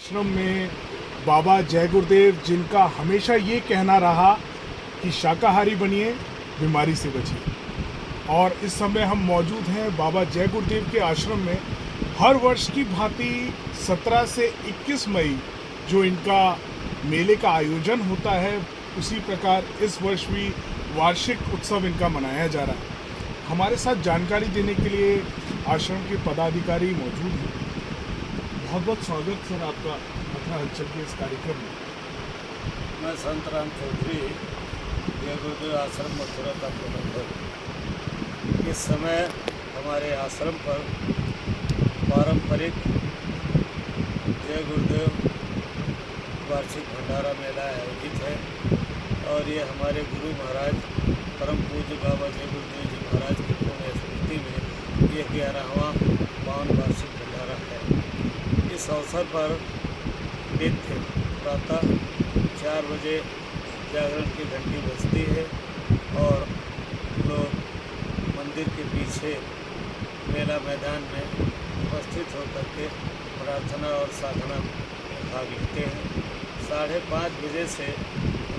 आश्रम में बाबा जय गुरुदेव, जिनका हमेशा ये कहना रहा कि शाकाहारी बनिए, बीमारी से बचिए। और इस समय हम मौजूद हैं बाबा जय गुरुदेव के आश्रम में। हर वर्ष की भांति 17 से 21 मई जो इनका मेले का आयोजन होता है, उसी प्रकार इस वर्ष भी वार्षिक उत्सव इनका मनाया जा रहा है। हमारे साथ जानकारी देने के लिए आश्रम के पदाधिकारी मौजूद हैं। बहुत बहुत स्वागत सर आपका मथुरा हलचल के इस कार्यक्रम में। मैं संत राम चौधरी, जय गुरुदेव आश्रम मथुरा का प्रबंधक। इस समय हमारे आश्रम पर पारंपरिक जय गुरुदेव वार्षिक भंडारा मेला आयोजित है और ये हमारे गुरु महाराज परम पूज्य बाबा जय गुरुदेव जी महाराज की पुण्य स्मृति में ये 11वां पावन वार्षिक भंडारा है। इस अवसर पर नित्य प्रातः 4 बजे जागरण की घंटी बजती है और लोग मंदिर के पीछे मेला मैदान में उपस्थित होकर के प्रार्थना और साधना में भाग लेते हैं। 5:30 बजे से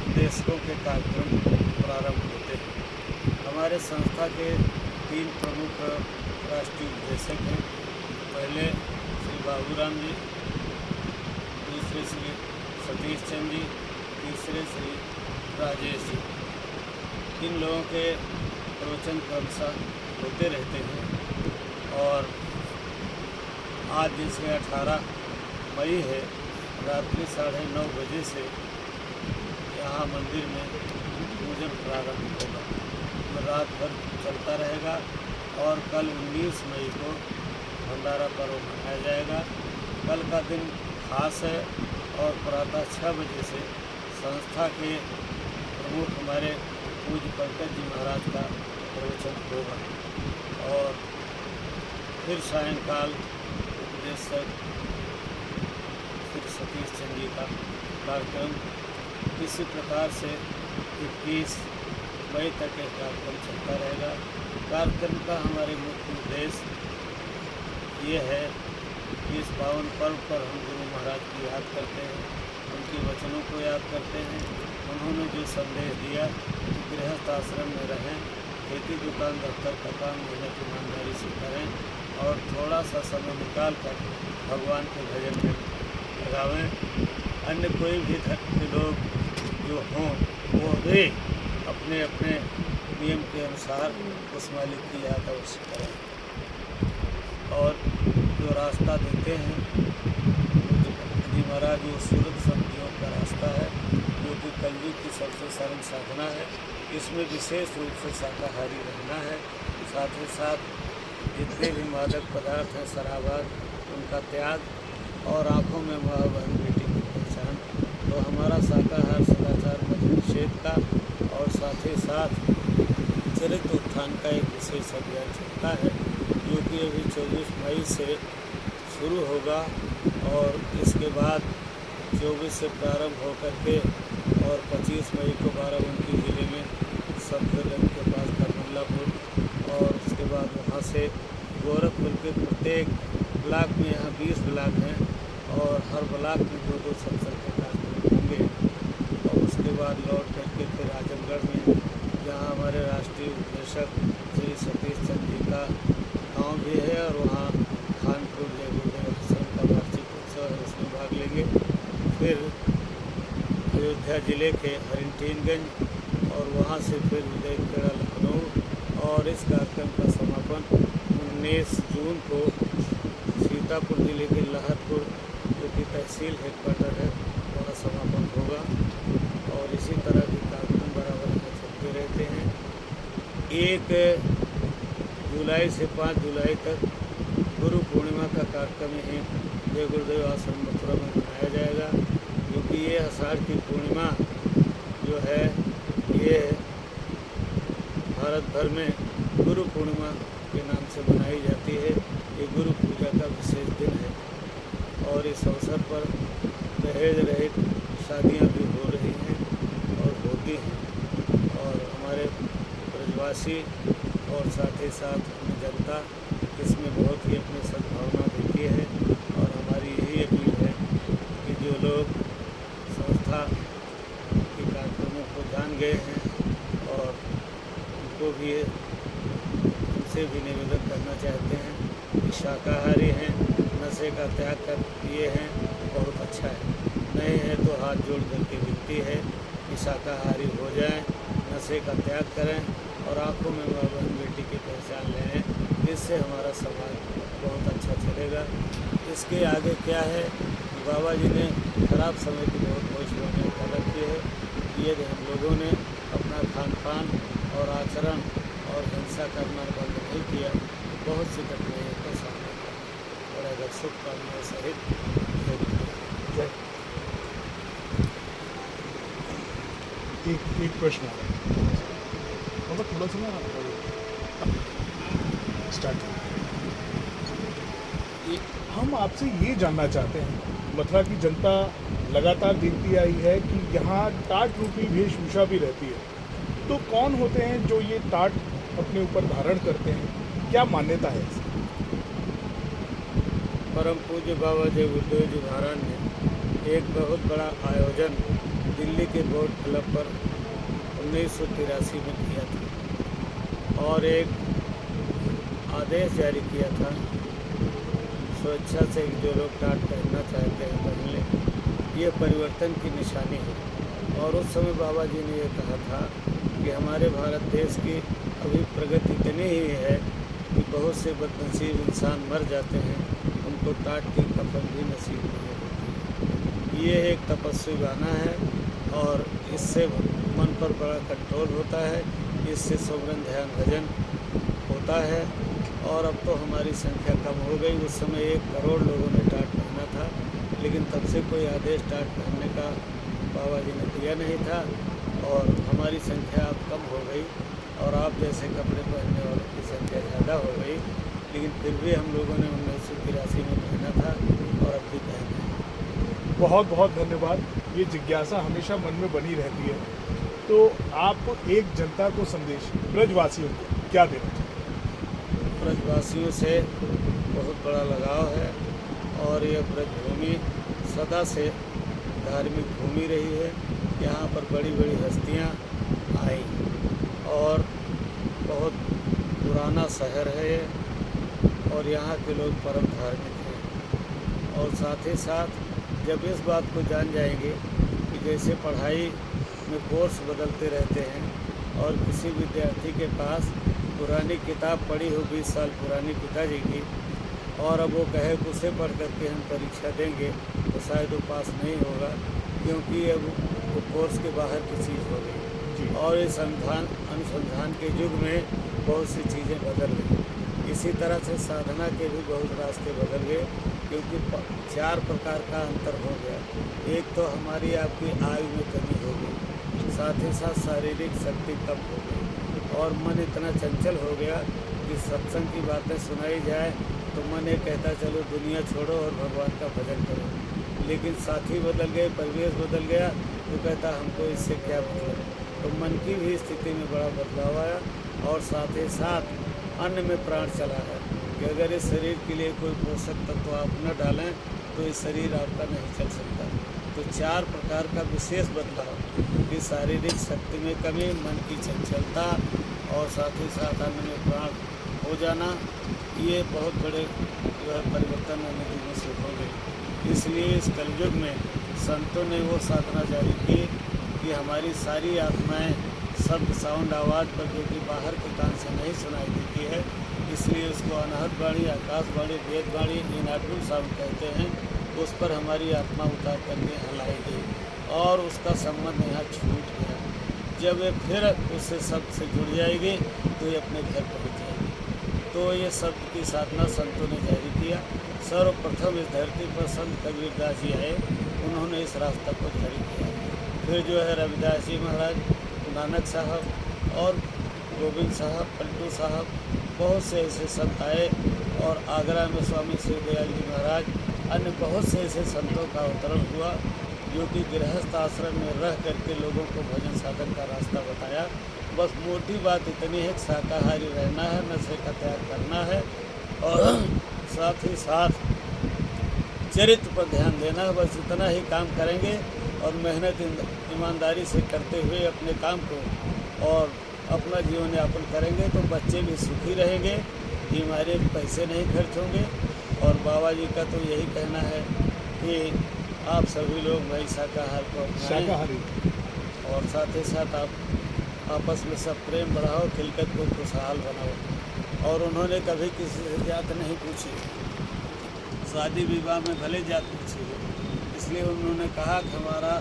उपदेशकों के कार्यक्रम प्रारंभ होते हैं। हमारे संस्था के 3 प्रमुख राष्ट्रीय उपदेशक हैं। पहले श्री बाबूराम जी, दूसरे श्री सतीश चंद जी, तीसरे श्री राजेश जी। इन लोगों के प्रवचन क्रमशः होते रहते हैं और आज जैसे 18 मई है, रात्रि 9:30 बजे से यहाँ मंदिर में पूजन प्रारंभ होगा। तो रात भर चलता रहेगा और कल 19 मई को भंडारा पर्व मनाया जाएगा। कल का दिन खास है और प्रातः 6 बजे से संस्था के प्रमुख हमारे पूज्य पंकज जी महाराज का प्रवचन होगा और फिर सायंकाल उपदेशक श्री सतीश चंद जी का कार्यक्रम। इसी प्रकार से 21 मई तक यह कार्यक्रम चलता रहेगा। कार्यक्रम का हमारे मुख्य उद्देश्य ये है कि इस पावन पर्व पर हम गुरु महाराज की याद करते हैं, उनके वचनों को याद करते हैं। उन्होंने जो संदेश दिया कि गृहस्थ आश्रम में रहें, खेती दुकान दफ्तर का काम मेहनत ईमानदारी से करें और थोड़ा सा समय निकाल कर भगवान के भजन में लगावें। अन्य कोई भी धर्म के लोग जो हों वो भी अपने अपने नियम के अनुसार उस मालिक की याद अवश्य करें और जो रास्ता देते हैं जी महाराज, वो सूरत संधियों का रास्ता है जो कि कलयुग की सबसे सरल साधना है। इसमें विशेष रूप से शाकाहारी रहना है। साथ ही साथ जितने भी मादक पदार्थ हैं, शराबाद, उनका त्याग और आँखों में माँ बहन बेटी की पहचान। तो हमारा शाकाहार सदाचार मध्य निषेध का और साथ ही साथ चरित्र उत्थान का एक विशेष अभियान चलता है जो कि अभी 24 मई से शुरू होगा और इसके बाद 24 से प्रारंभ होकर के और 25 मई को बाराबंकी ज़िले में सफदरगंज के पास करमल्लापुर और उसके बाद वहाँ से गोरखपुर के प्रत्येक ब्लॉक में, यहाँ 20 ब्लॉक हैं और हर ब्लॉक में 2-2 सत्संग के कार्यक्रम होंगे। और उसके बाद लौट करके फिर आजमगढ़ में जहाँ हमारे राष्ट्रीय उपदेशक श्री सतीश चंद जी का गाँव भी है और वहाँ खानपुर जय गुरुदेव आश्रम का वार्षिक उत्सव है, उसमें भाग लेंगे। फिर अयोध्या जिले के हरिनटीनगंज और वहाँ से फिर उदयखेड़ा लखनऊ और इस कार्यक्रम का समापन 19 जून को सीतापुर जिले के लहरपुर जो कि तहसील हेडक्वार्टर है, वहाँ समापन होगा। और इसी तरह के कार्यक्रम बराबर में चलते रहते हैं। 1 जुलाई से 5 जुलाई तक गुरु पूर्णिमा का कार्यक्रम यहीं जय गुरुदेव आश्रम मथुरा में मनाया जाएगा, क्योंकि ये आषाढ़ की पूर्णिमा जो है ये भारत भर में गुरु पूर्णिमा के नाम से मनाई जाती है। ये गुरु पूजा का विशेष दिन है और इस अवसर पर दहेज रहित शादियाँ भी हो रही हैं और होती हैं और हमारे ब्रजवासी और साथ ही साथ जनता इसमें बहुत ही अपनी सद्भावना देती है और हमारी यही अपील है जो लोग संस्था के कार्यक्रमों को जान गए हैं और उनको भी उनसे भी निवेदन करना चाहते हैं कि शाकाहारी हैं, नशे का त्याग कर किए हैं, बहुत अच्छा है। नहीं है तो हाथ जोड़ करके विनती है कि शाकाहारी हो जाएं, नशे का त्याग करें और आंखों में माँ बहन बेटी की पहचान लें। इससे हमारा समाज बहुत अच्छा चलेगा। इसके आगे क्या है कि बाबा जी ने खराब समय की बहुत भविष्यवाणी कर रखी है। यदि हम लोगों ने अपना खान पान और आचरण और हिंसा करना बंद नहीं किया तो बहुत सी कठिनाइयों का सामना करना पड़ेगा। शुभकामनाओं सहित जय। एक प्रश्न आ रहा है बाबा, थोड़ा सा ना स्टार्ट। हम आपसे ये जानना चाहते हैं, मथुरा की जनता लगातार देखती आई है कि यहाँ टाट रूपी वेशभूषा भी रहती है, तो कौन होते हैं जो ये टाट अपने ऊपर धारण करते हैं, क्या मान्यता है इसकी? परम पूज्य बाबा जय गुरुदेव जी महाराज ने एक बहुत बड़ा आयोजन दिल्ली के बोट क्लब पर 1983 में किया था और एक आदेश जारी किया था स्वेच्छा से जो लोग टाट पहनना चाहते हैं पहन लें। ये परिवर्तन की निशानी है। और उस समय बाबा जी ने ये कहा था कि हमारे भारत देश की अभी प्रगति इतनी ही है कि बहुत से बदनसीब इंसान मर जाते हैं, उनको टाट की कफन भी नसीब नहीं होती। ये एक तपस्वी गाना है और इससे मन पर बड़ा कंट्रोल होता है, इससे सुमरन ध्यान भजन होता है। और अब तो हमारी संख्या कम हो गई। उस समय 1 करोड़ लोगों ने टाट पहना था, लेकिन तब से कोई आदेश टाट पहनने का बाबा जी ने दिया नहीं था और हमारी संख्या अब कम हो गई और आप जैसे कपड़े पहनने वालों की संख्या ज़्यादा हो गई। लेकिन फिर भी हम लोगों ने 1983 में पहना था और अब भी पहना है। बहुत बहुत धन्यवाद। ये जिज्ञासा हमेशा मन में बनी रहती है, तो आप एक जनता को संदेश ब्रजवासियों को क्या देना चाहिए? ब्रजवासियों से बहुत बड़ा लगाव है और यह ब्रजभूमि सदा से धार्मिक भूमि रही है। यहाँ पर बड़ी बड़ी हस्तियाँ आई और बहुत पुराना शहर है ये और यहाँ के लोग परम धार्मिक हैं। और साथ ही साथ जब इस बात को जान जाएंगे कि जैसे पढ़ाई में कोर्स बदलते रहते हैं और किसी विद्यार्थी के पास पुरानी किताब पढ़ी हो 20 साल पुरानी पिताजी की और अब वो कहे कि उसे पढ़ करके हम परीक्षा देंगे तो शायद वो पास नहीं होगा, क्योंकि अब वो कोर्स के बाहर की चीज़ हो गई। और इस अनुसंधान के युग में बहुत सी चीज़ें बदल गई। इसी तरह से साधना के भी बहुत रास्ते बदल गए, क्योंकि 4 प्रकार का अंतर हो गया। एक तो हमारी आपकी आयु में कमी हो गई, साथ ही साथ शारीरिक शक्ति कम हो गई और मन इतना चंचल हो गया कि सत्संग की बातें सुनाई जाए तो मन ये कहता चलो दुनिया छोड़ो और भगवान का भजन करो। लेकिन साथी बदल गए, परिवेश बदल गया तो कहता हमको इससे क्या मतलब। तो मन की भी स्थिति में बड़ा बदलाव आया और साथ ही साथ अन्न में प्राण चला है कि अगर इस शरीर के लिए कोई पोषक तत्व आप न डालें तो ये शरीर आपका नहीं चल सकता। तो 4 प्रकार का विशेष बदलाव कि शारीरिक शक्ति में कमी, मन की चंचलता और साथ ही साथ अन्न में प्राण हो जाना, ये बहुत बड़े जो है परिवर्तन होने की से हो गई। इसलिए इस कलयुग में संतों ने वो साधना जारी की कि हमारी सारी आत्माएं शब्द साउंड आवाज़ पर जो कि बाहर के कान से नहीं सुनाई देती है, इसलिए उसको अनहद वाणी, आकाशवाणी, वेदवाणी, इनऑडिबल साउंड कहते हैं, उस पर हमारी आत्मा उतार करके हलाई गई और उसका संबंध यहाँ छूट गया। जब ये फिर उससे शब्द से जुड़ जाएगी तो ये अपने घर पहुँच जाएगी। तो ये शब्द की साधना संतों ने जारी किया। सर्वप्रथम इस धरती पर संत कबीरदास जी आए, उन्होंने इस रास्ता को जारी किया। फिर जो है रविदास जी महाराज, नानक साहब और गोविंद साहब, पलटू साहब, बहुत से ऐसे संत आए और आगरा में स्वामी शिवदयाल जी महाराज, अन्य बहुत से ऐसे संतों का अवतरण हुआ जो कि गृहस्थ आश्रम में रह करके लोगों को भजन साधन का रास्ता बताया। बस मोटी बात इतनी है कि शाकाहारी रहना है, नशे का त्याग करना है और साथ ही साथ चरित्र पर ध्यान देना, बस इतना ही काम करेंगे और मेहनत ईमानदारी से करते हुए अपने काम को और अपना जीवन यापन करेंगे तो बच्चे भी सुखी रहेंगे, बीमारी पैसे नहीं खर्च होंगे। और बाबा जी का तो यही कहना है कि आप सभी लोग भाई शाकाहार को अपनाएं शाकाहारी और साथ ही साथ आप आपस में सब प्रेम बढ़ाओ, खिलकत को खुशहाल बनाओ। और उन्होंने कभी किसी से जात नहीं पूछी, शादी विवाह में भले जात पूछी है, इसलिए उन्होंने कहा कि हमारा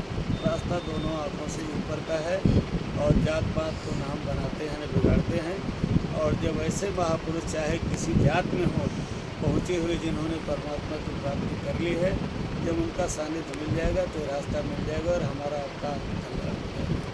रास्ता दोनों आँखों से ऊपर का है और जात पात को नाम बनाते हैं न बिगाड़ते हैं। और जब ऐसे महापुरुष चाहे किसी जात में हो पहुँचे हुए जिन्होंने परमात्मा की प्राप्ति कर ली है, जब उनका सानिध्य मिल जाएगा तो रास्ता मिल जाएगा और हमारा आपका कल्याण हो जाएगा।